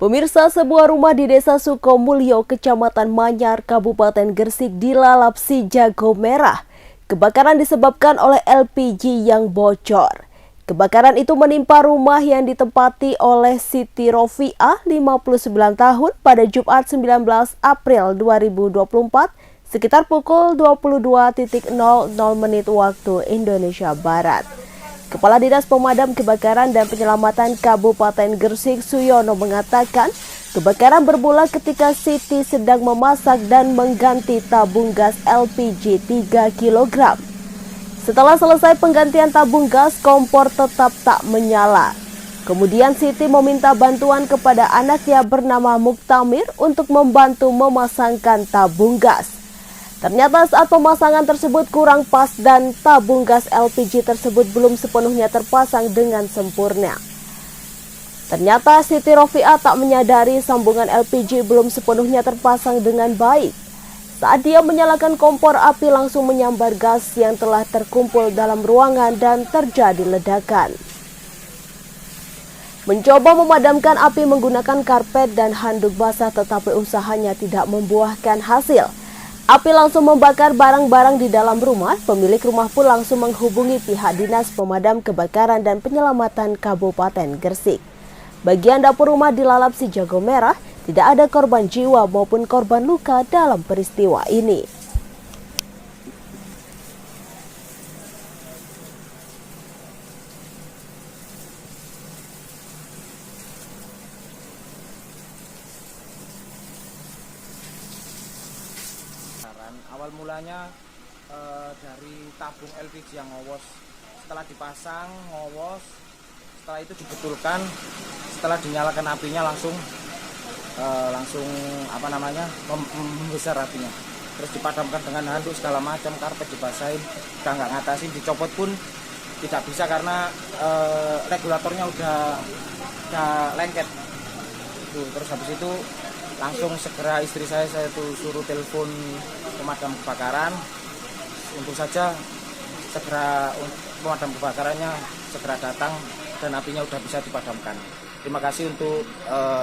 Pemirsa, sebuah rumah di Desa Sukomulyo, Kecamatan Manyar, Kabupaten Gresik dilalap si jago merah. Kebakaran disebabkan oleh LPG yang bocor. Kebakaran itu menimpa rumah yang ditempati oleh Siti Rofiah, 59 tahun, pada Jumat 19 April 2024 sekitar pukul 22.00 waktu Indonesia Barat. Kepala Dinas Pemadam Kebakaran dan Penyelamatan Kabupaten Gresik, Suyono, mengatakan kebakaran bermula ketika Siti sedang memasak dan mengganti tabung gas LPG 3 kg. Setelah selesai penggantian tabung gas, kompor tetap tak menyala. Kemudian Siti meminta bantuan kepada anaknya bernama Muktamir untuk membantu memasangkan tabung gas. Ternyata saat pemasangan tersebut kurang pas dan tabung gas LPG tersebut belum sepenuhnya terpasang dengan sempurna. Ternyata Siti Rofiah tak menyadari sambungan LPG belum sepenuhnya terpasang dengan baik. Saat dia menyalakan kompor, api langsung menyambar gas yang telah terkumpul dalam ruangan dan terjadi ledakan. Mencoba memadamkan api menggunakan karpet dan handuk basah, tetapi usahanya tidak membuahkan hasil. Api langsung membakar barang-barang di dalam rumah. Pemilik rumah pun langsung menghubungi pihak Dinas Pemadam Kebakaran dan Penyelamatan Kabupaten Gresik. Bagian dapur rumah dilalap si jago merah. Tidak ada korban jiwa maupun korban luka dalam peristiwa ini. Awal mulanya dari tabung LPG yang ngowos, setelah dipasang ngowos, setelah itu dibetulkan, setelah dinyalakan apinya langsung membesar apinya. Terus dipadamkan dengan handuk segala macam, karpet dibasahin, udah nggak ngatasin, dicopot pun tidak bisa karena regulatornya udah lengket. Terus habis itu langsung segera istri saya tuh suruh telepon pemadam kebakaran untuk saja segera pemadam kebakarannya segera datang dan apinya udah bisa dipadamkan. Terima kasih untuk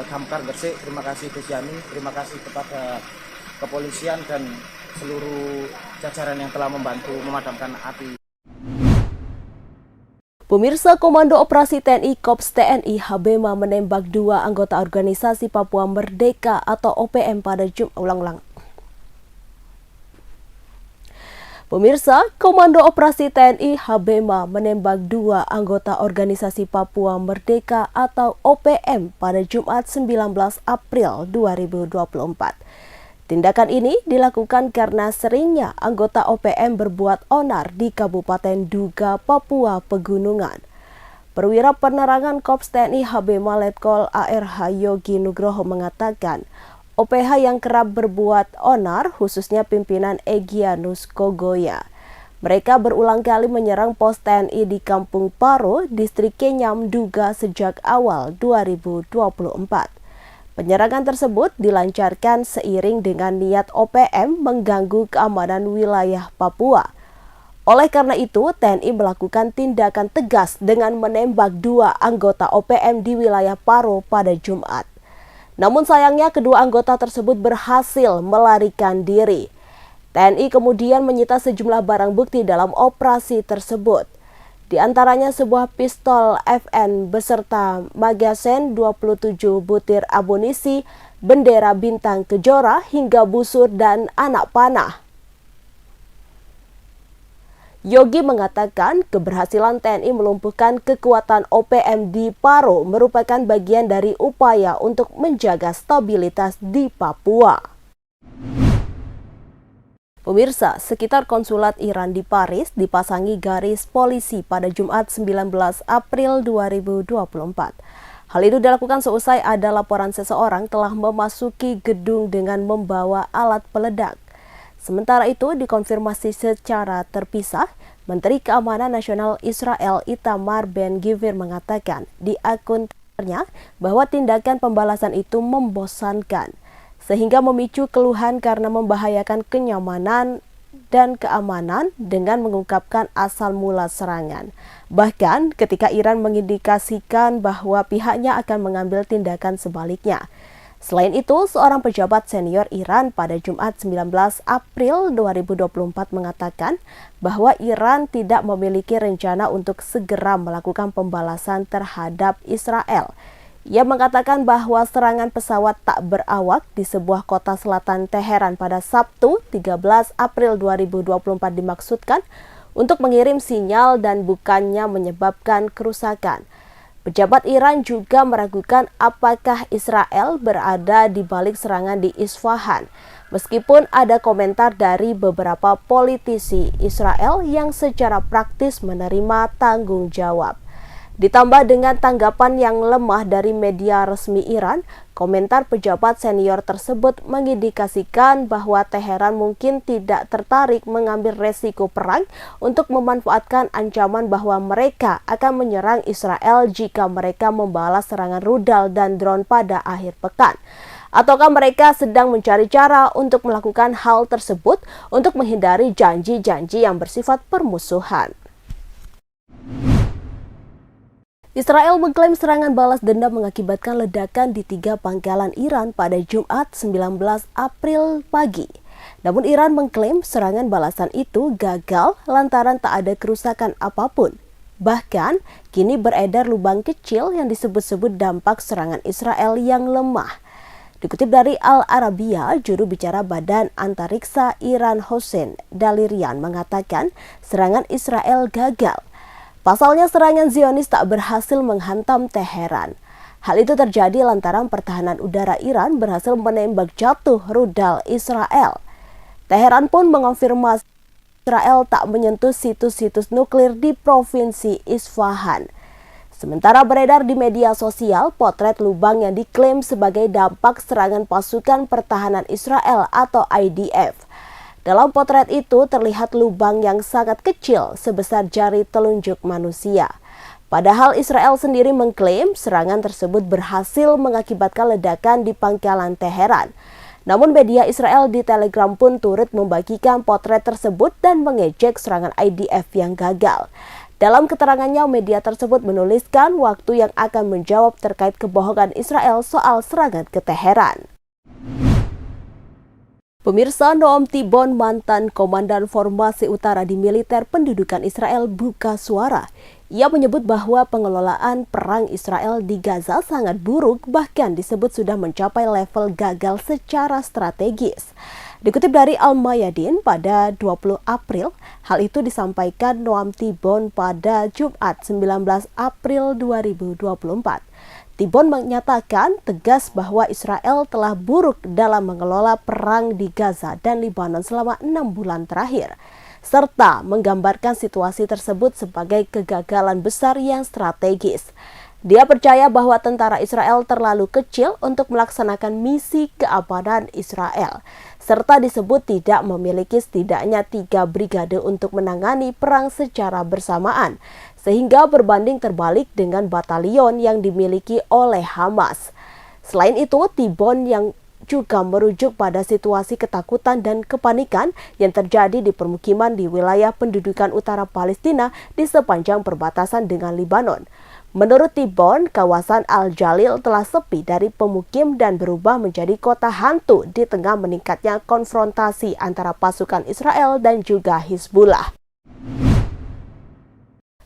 Damkar Gresik, terima kasih Gus Yani, terima kasih kepada kepolisian dan seluruh jajaran yang telah membantu memadamkan api. Pemirsa, Komando Operasi TNI Kops TNI Habema menembak 2 anggota organisasi Papua Merdeka atau OPM pada Jumat. Pemirsa, Komando Operasi TNI Habema menembak 2 anggota organisasi Papua Merdeka atau OPM pada Jumat 19 April 2024. Tindakan ini dilakukan karena seringnya anggota OPM berbuat onar di Kabupaten Duga, Papua Pegunungan. Perwira Penerangan Kops TNI Habema Letkol ARH Yogi Nugroho mengatakan, OPH yang kerap berbuat onar khususnya pimpinan Egyanus Kogoya. Mereka berulang kali menyerang pos TNI di Kampung Paro, Distrik Kenyam, Duga sejak awal 2024. Penyerangan tersebut dilancarkan seiring dengan niat OPM mengganggu keamanan wilayah Papua. Oleh karena itu, TNI melakukan tindakan tegas dengan menembak 2 anggota OPM di wilayah Paro pada Jumat. Namun sayangnya kedua anggota tersebut berhasil melarikan diri. TNI kemudian menyita sejumlah barang bukti dalam operasi tersebut. Di antaranya sebuah pistol FN beserta magazen 27 butir amunisi, bendera bintang kejora hingga busur dan anak panah. Yogi mengatakan keberhasilan TNI melumpuhkan kekuatan OPM di Paro merupakan bagian dari upaya untuk menjaga stabilitas di Papua. Pemirsa, sekitar konsulat Iran di Paris dipasangi garis polisi pada Jumat 19 April 2024. Hal itu dilakukan seusai ada laporan seseorang telah memasuki gedung dengan membawa alat peledak. Sementara itu dikonfirmasi secara terpisah, Menteri Keamanan Nasional Israel Itamar Ben-Gvir mengatakan di akun Twitternya bahwa tindakan pembalasan itu membosankan, sehingga memicu keluhan karena membahayakan kenyamanan dan keamanan dengan mengungkapkan asal mula serangan. Bahkan ketika Iran mengindikasikan bahwa pihaknya akan mengambil tindakan sebaliknya. Selain itu, seorang pejabat senior Iran pada Jumat 19 April 2024 mengatakan bahwa Iran tidak memiliki rencana untuk segera melakukan pembalasan terhadap Israel. Ia mengatakan bahwa serangan pesawat tak berawak di sebuah kota selatan Teheran pada Sabtu 13 April 2024 dimaksudkan untuk mengirim sinyal dan bukannya menyebabkan kerusakan. Pejabat Iran juga meragukan apakah Israel berada di balik serangan di Isfahan, meskipun ada komentar dari beberapa politisi Israel yang secara praktis menerima tanggung jawab. Ditambah dengan tanggapan yang lemah dari media resmi Iran, komentar pejabat senior tersebut mengindikasikan bahwa Teheran mungkin tidak tertarik mengambil resiko perang untuk memanfaatkan ancaman bahwa mereka akan menyerang Israel jika mereka membalas serangan rudal dan drone pada akhir pekan. Ataukah mereka sedang mencari cara untuk melakukan hal tersebut untuk menghindari janji-janji yang bersifat permusuhan. Israel mengklaim serangan balas dendam mengakibatkan ledakan di 3 pangkalan Iran pada Jumat 19 April pagi. Namun Iran mengklaim serangan balasan itu gagal lantaran tak ada kerusakan apapun. Bahkan, kini beredar lubang kecil yang disebut-sebut dampak serangan Israel yang lemah. Dikutip dari Al Arabiya, juru bicara Badan Antariksa Iran Hossein Dalirian mengatakan serangan Israel gagal. Pasalnya serangan Zionis tak berhasil menghantam Teheran. Hal itu terjadi lantaran pertahanan udara Iran berhasil menembak jatuh rudal Israel. Teheran pun mengonfirmasi Israel tak menyentuh situs-situs nuklir di provinsi Isfahan. Sementara beredar di media sosial potret lubang yang diklaim sebagai dampak serangan pasukan pertahanan Israel atau IDF. Dalam potret itu terlihat lubang yang sangat kecil sebesar jari telunjuk manusia. Padahal Israel sendiri mengklaim serangan tersebut berhasil mengakibatkan ledakan di pangkalan Teheran. Namun media Israel di Telegram pun turut membagikan potret tersebut dan mengejek serangan IDF yang gagal. Dalam keterangannya, media tersebut menuliskan waktu yang akan menjawab terkait kebohongan Israel soal serangan ke Teheran. Pemirsa, Noam Tibon, mantan Komandan Formasi Utara di Militer Pendudukan Israel, buka suara. Ia menyebut bahwa pengelolaan perang Israel di Gaza sangat buruk, bahkan disebut sudah mencapai level gagal secara strategis. Dikutip dari Al-Mayadin pada 20 April, hal itu disampaikan Noam Tibon pada Jumat 19 April 2024. Tibon menyatakan tegas bahwa Israel telah buruk dalam mengelola perang di Gaza dan Lebanon selama 6 bulan terakhir, serta menggambarkan situasi tersebut sebagai kegagalan besar yang strategis. Dia percaya bahwa tentara Israel terlalu kecil untuk melaksanakan misi keamanan Israel, serta disebut tidak memiliki setidaknya 3 brigade untuk menangani perang secara bersamaan, sehingga berbanding terbalik dengan batalion yang dimiliki oleh Hamas. Selain itu, Tibon yang juga merujuk pada situasi ketakutan dan kepanikan yang terjadi di permukiman di wilayah pendudukan utara Palestina di sepanjang perbatasan dengan Lebanon. Menurut Tibon, kawasan Al-Jalil telah sepi dari pemukim dan berubah menjadi kota hantu di tengah meningkatnya konfrontasi antara pasukan Israel dan juga Hizbullah.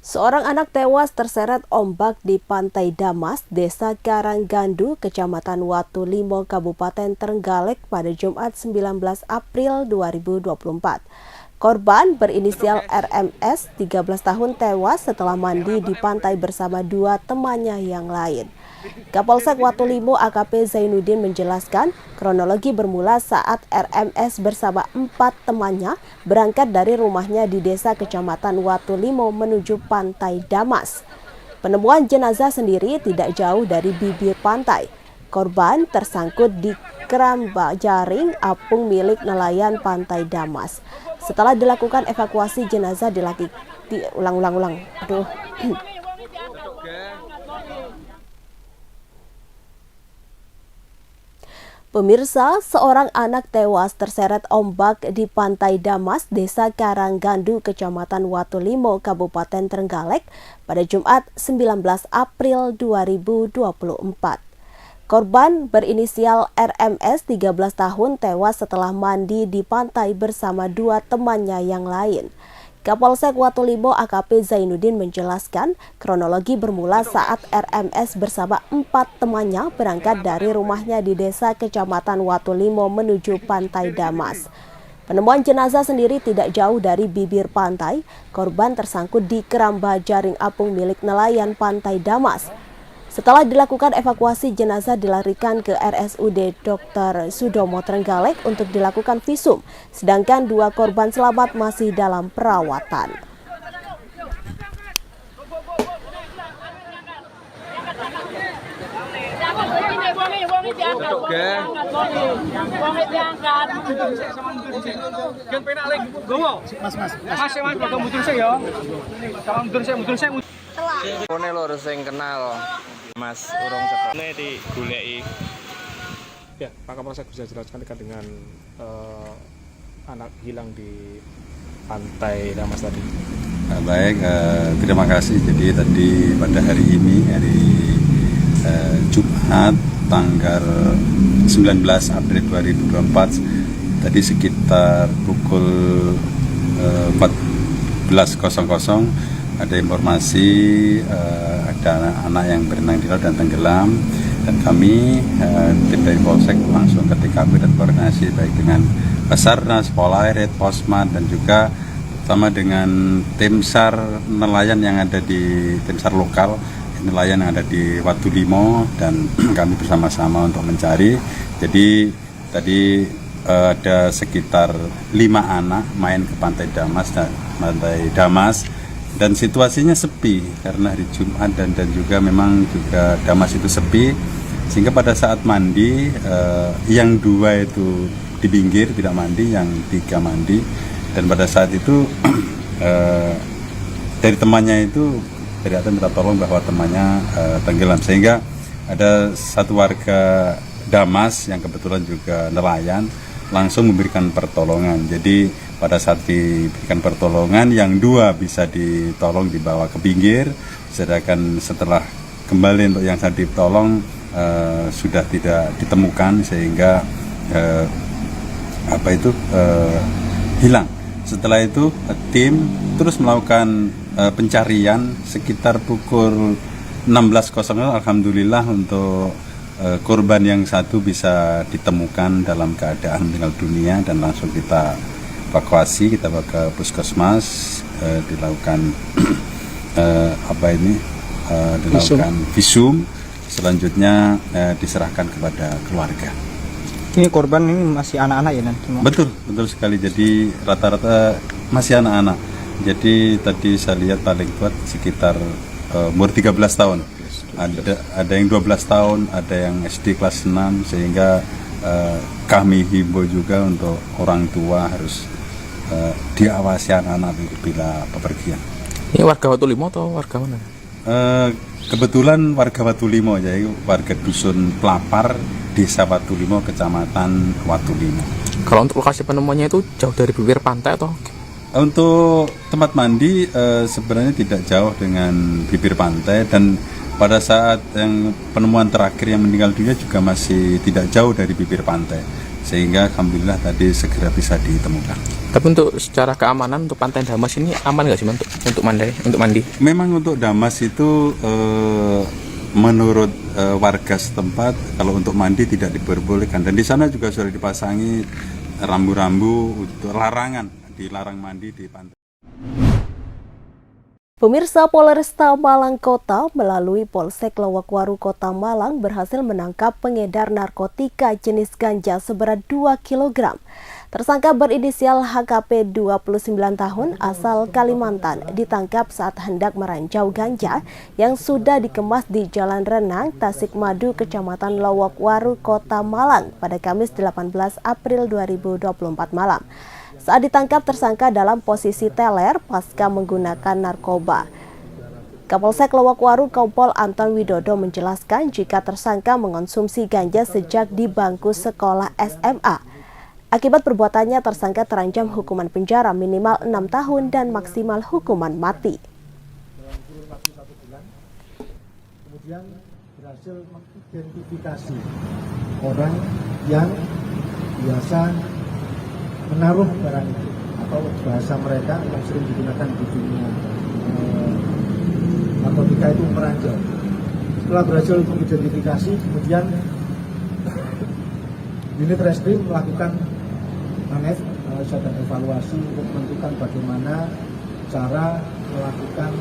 Seorang anak tewas terseret ombak di Pantai Damas, Desa Karanggandu, Kecamatan Watu Limo, Kabupaten Trenggalek pada Jumat 19 April 2024. Korban berinisial RMS, 13 tahun, tewas setelah mandi di pantai bersama 2 temannya yang lain. Kapolsek Watu Limo AKP Zainuddin menjelaskan kronologi bermula saat RMS bersama 4 temannya berangkat dari rumahnya di desa Kecamatan Watu Limo menuju Pantai Damas. Penemuan jenazah sendiri tidak jauh dari bibir pantai. Korban tersangkut di keramba jaring apung milik nelayan Pantai Damas. Setelah dilakukan evakuasi, jenazah Pemirsa, seorang anak tewas terseret ombak di Pantai Damas, Desa Karanggandu, Kecamatan Watulimo, Kabupaten Trenggalek pada Jumat 19 April 2024. Korban berinisial RMS 13 tahun tewas setelah mandi di pantai bersama dua temannya yang lain. Kapolsek Watulimo AKP Zainuddin menjelaskan kronologi bermula saat RMS bersama 4 temannya berangkat dari rumahnya di desa Kecamatan Watulimo menuju Pantai Damas. Penemuan jenazah sendiri tidak jauh dari bibir pantai. Korban tersangkut di keramba jaring apung milik nelayan Pantai Damas. Setelah dilakukan evakuasi, jenazah dilarikan ke RSUD Dr. Sudomo Trenggalek untuk dilakukan visum, sedangkan 2 korban selamat masih dalam perawatan. Kone lho sing kenal Mas urung cetok. Ini digoleki. Ya, Pak Kapolsek bisa jelaskan dekat dengan anak hilang di Pantai Damas tadi. Baik, terima kasih. Jadi tadi pada hari ini, hari Jumat tanggal 19 April 2024, tadi sekitar pukul 14.00 ada informasi ada anak yang berenang di laut dan tenggelam, dan kami tim dari Polsek langsung ke TKP dan koordinasi baik dengan Basarnas, Polairut, Posmat, dan juga sama dengan tim SAR nelayan yang ada di tim SAR lokal nelayan yang ada di Watulimo, dan kami bersama-sama untuk mencari. Jadi tadi ada sekitar 5 anak main ke Pantai Damas dan situasinya sepi karena hari Jumat dan juga memang juga Damas itu sepi, sehingga pada saat mandi yang 2 itu di pinggir tidak mandi, yang 3 mandi, dan pada saat itu dari temannya itu ternyata minta tolong bahwa temannya tenggelam, sehingga ada satu warga Damas yang kebetulan juga nelayan langsung memberikan pertolongan. Jadi pada saat diberikan pertolongan, yang 2 bisa ditolong dibawa ke pinggir, sedangkan setelah kembali untuk yang saat ditolong sudah tidak ditemukan, sehingga hilang. Setelah itu tim terus melakukan pencarian sekitar pukul 16.00. Alhamdulillah untuk korban yang 1 bisa ditemukan dalam keadaan meninggal dunia, dan langsung kita evakuasi, kita bawa ke puskesmas, dilakukan dilakukan visum, selanjutnya diserahkan kepada keluarga. Ini korban ini masih anak-anak ya nanti? Betul sekali. Jadi rata-rata masih anak-anak. Jadi tadi saya lihat paling kuat sekitar umur 13 tahun. Ada yang 12 tahun, ada yang SD kelas 6, sehingga kami himbau juga untuk orang tua harus diawasi anak-anak bila bepergian. Ini warga Watulimo atau warga mana? Kebetulan warga Watulimo, jadi warga dusun Pelapar, Desa Watulimo, Kecamatan Watulimo. Kalau untuk lokasi penemuannya itu jauh dari bibir pantai atau? Untuk tempat mandi sebenarnya tidak jauh dengan bibir pantai, dan pada saat yang penemuan terakhir yang meninggal dunia juga masih tidak jauh dari bibir pantai, sehingga alhamdulillah tadi segera bisa ditemukan. Tapi untuk secara keamanan untuk Pantai Damas ini aman nggak sih untuk mandi? Memang untuk Damas itu menurut warga setempat kalau untuk mandi tidak diperbolehkan, dan di sana juga sudah dipasangi rambu-rambu untuk dilarang mandi di pantai. Pemirsa, Polresta Malang Kota melalui Polsek Lowokwaru Kota Malang berhasil menangkap pengedar narkotika jenis ganja seberat 2 kg. Tersangka berinisial HKP 29 tahun asal Kalimantan ditangkap saat hendak merancau ganja yang sudah dikemas di Jalan Renang, Tasikmadu, Kecamatan Lowokwaru Kota Malang pada Kamis 18 April 2024 malam. Saat ditangkap, tersangka dalam posisi teler pasca menggunakan narkoba. Kapolsek Lowokwaru Kompol Anton Widodo menjelaskan jika tersangka mengonsumsi ganja sejak di bangku sekolah SMA. Akibat perbuatannya, tersangka terancam hukuman penjara minimal 6 tahun dan maksimal hukuman mati. Kemudian berhasil mengidentifikasi orang yang biasa menaruh barang itu, atau bahasa mereka yang sering digunakan di dunia narkotika itu meranjau. Setelah berhasil mengidentifikasi, kemudian unit reskrim melakukan ANEF, analisa dan evaluasi untuk menentukan bagaimana cara melakukan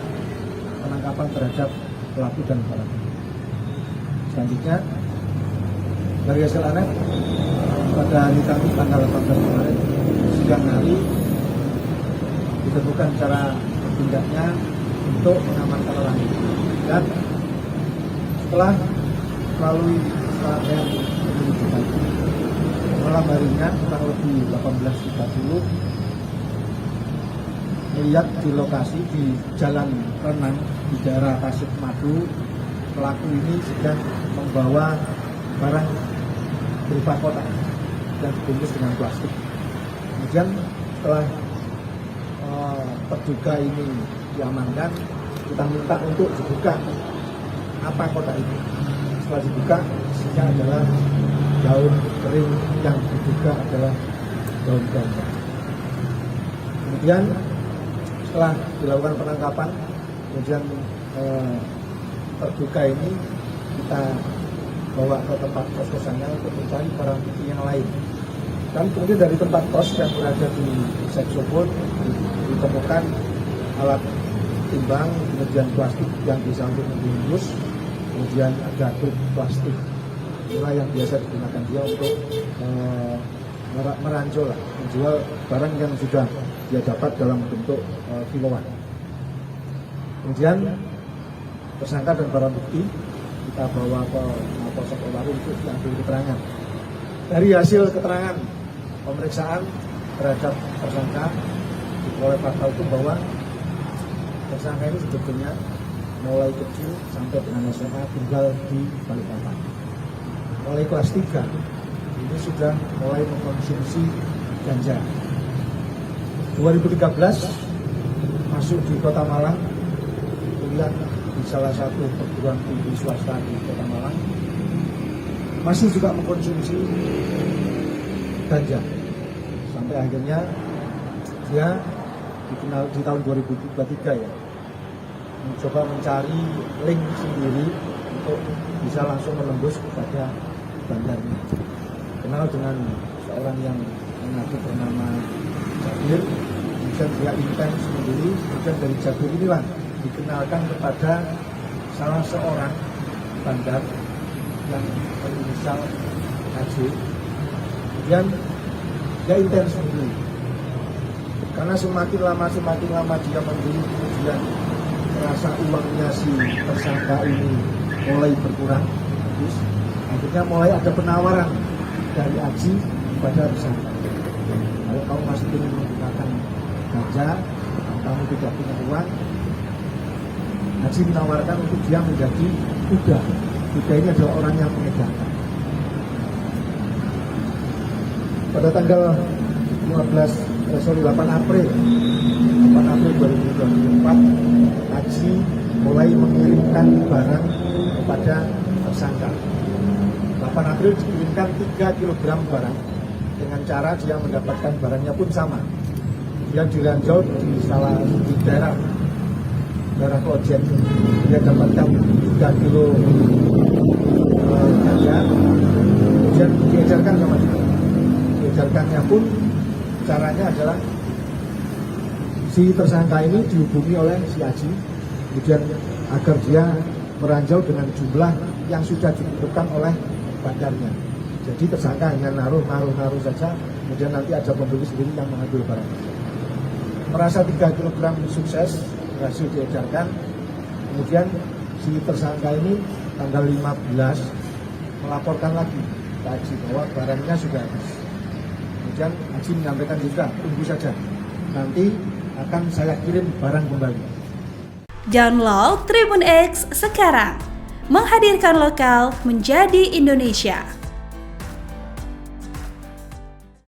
penangkapan terhadap pelaku dan barang. Selanjutnya, dari hasil ANEF pada hari Kamis tanggal 18 kemarin, siang hari ditentukan cara bertindaknya untuk mengamankan orang itu. Dan setelah melalui serangkaian penyelidikan, malam harinya kurang lebih 18.30 melihat di lokasi di Jalan Renang di daerah Tasik Madu, pelaku ini sedang membawa barang berupa kotak dan dibungkus dengan plastik. Kemudian setelah terduga ini diamankan, kita minta untuk dibuka apa kotak ini. Setelah dibuka, isinya adalah daun kering yang diduga adalah daun ganja. Kemudian setelah dilakukan penangkapan, kemudian terduga ini kita bawa ke tempat kos-kosannya untuk mencari barang bukti yang lain. Dan kemudian dari tempat kos yang berada di Seksopol ditemukan alat timbang, kemudian plastik yang bisa untuk membungkus, kemudian ada truk plastik. Inilah yang biasa digunakan dia untuk meranjol, menjual barang yang sudah dia dapat dalam bentuk kiloan. Kemudian tersangka dan barang bukti kita bawa ke Polsek Lowokwaru untuk diambil keterangan. Dari hasil keterangan pemeriksaan terhadap tersangka diperoleh fakta itu bahwa tersangka ini sebetulnya mulai kecil sampai dengan SMA tinggal di Balikpapan. Mulai kelas 3 ini sudah mulai mengkonsumsi ganja. 2013 masuk di Kota Malang, kuliah di salah satu perguruan tinggi swasta di Kota Malang, masih juga mengkonsumsi ganja. Sampai akhirnya dia dikenal di tahun 2023 ya, mencoba mencari link sendiri untuk bisa langsung menembus kepada bandarnya. Kenal dengan seorang yang mengaku bernama Jabir, kemudian dia intens sendiri, kemudian dari Jabir inilah dikenalkan kepada salah seorang bandar yang berinisial AJ. Kemudian dia intens sendiri, karena semakin lama dia membeli, kemudian merasa uangnya si tersangka ini mulai berkurang, terus akhirnya mulai ada penawaran dari Aji kepada tersangka. Kalau kamu masih ingin menggunakan ganja, kamu tidak punya uang, Aji menawarkan untuk dia menjadi kuda. Kuda ini adalah orang yang mengedarkan. Pada tanggal 8 April 2024, Aji mulai mengirimkan barang kepada tersangka. 8 April dikirimkan 3 kg barang dengan cara dia mendapatkan barangnya pun sama. Dia diranjau di salah di daerah Klojen. Dia dapatkan 3 kilo ganja, kemudian diedarkan sama dia. Diedarkannya pun caranya adalah si tersangka ini dihubungi oleh si Aji, kemudian agar dia meranjau dengan jumlah yang sudah ditentukan oleh bandarnya. Jadi tersangka hanya naruh saja, kemudian nanti ada pembeli sendiri yang mengambil barang. Merasa 3 kg sukses, berhasil diedarkan, kemudian si tersangka ini tanggal 15 melaporkan lagi ke Aji bahwa barangnya sudah habis. Kemudian Aji menyampaikan juga, tunggu saja, nanti akan saya kirim barang kembali. Download Tribun X sekarang, menghadirkan lokal menjadi Indonesia.